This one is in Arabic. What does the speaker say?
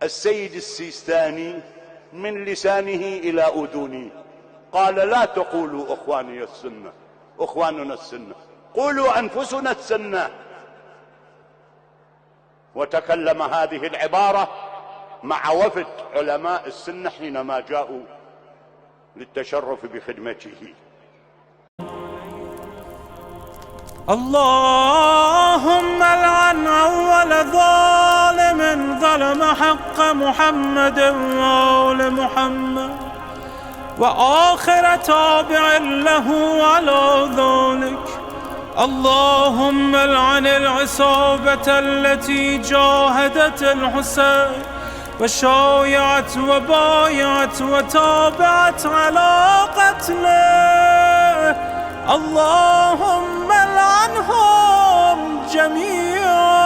السيد السيستاني من لسانه إلى أذني قال: لا تقولوا إخواني السنة، إخواننا السنة، قولوا أنفسنا السنة. وتكلم هذه العبارة مع وفد علماء السنة حينما جاءوا للتشرف بخدمته. اللهم العن أول ظالم ظلم حق محمد وآل محمد، وآخر تابع له على ذلك. اللهم العن العصابة التي جاهدت الحسين وشايعت وبايعت وتابعت على قتله. اللهم العنهم جميعا